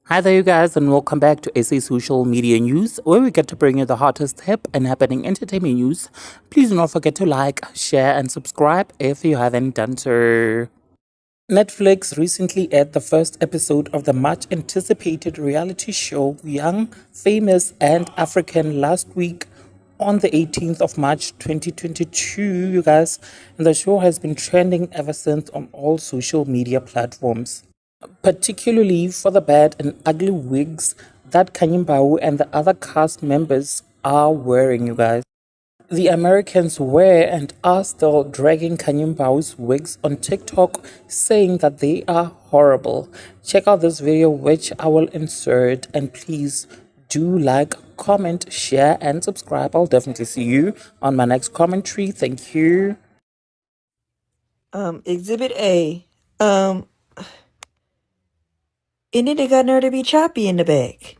Hi there, you guys, and welcome back to SA Social Media News, where we get to bring you the hottest, hip, and happening entertainment news. Please do not forget to like, share, and subscribe if you haven't done so. Netflix recently aired the first episode of the much anticipated reality show Young, Famous, and African last week on the 18th of March 2022, you guys. And the show has been trending ever since on all social media platforms, particularly for the bad and ugly wigs that Khanyi Mbau and the other cast members are wearing, you guys. The Americans were and are still dragging Khanyi Mbau's wigs on TikTok, saying that they are horrible. Check out this video, which I will insert, and please do like, comment, share, and subscribe. I'll definitely see you on my next commentary. Thank you. Exhibit A. And then they got nerve to be choppy in the back.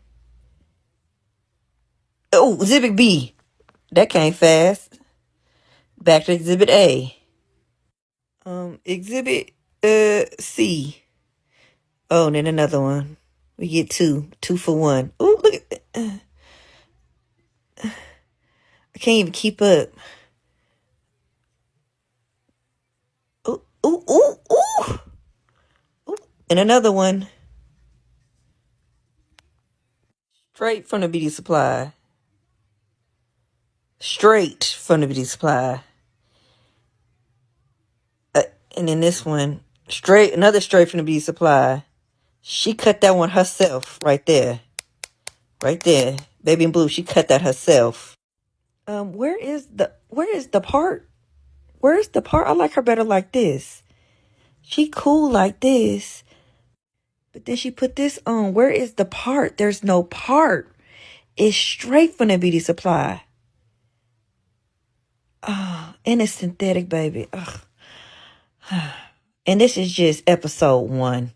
Oh, Exhibit B. That came fast. Back to Exhibit A. Exhibit C. Oh, and then another one. We get two. 2 for 1. Ooh, look at that. I can't even keep up. Ooh, ooh, ooh, ooh. Ooh. And another one. Straight from the beauty supply. Straight from the beauty supply. And then this one. Another straight from the beauty supply. She cut that one herself right there. Right there. Baby in blue, she cut that herself. Where is the part? Where's the part? I like her better like this. She cool like this. But then she put this on. Where is the part? There's no part. It's straight from the beauty supply. And it's synthetic, baby. Ugh. And this is just episode 1.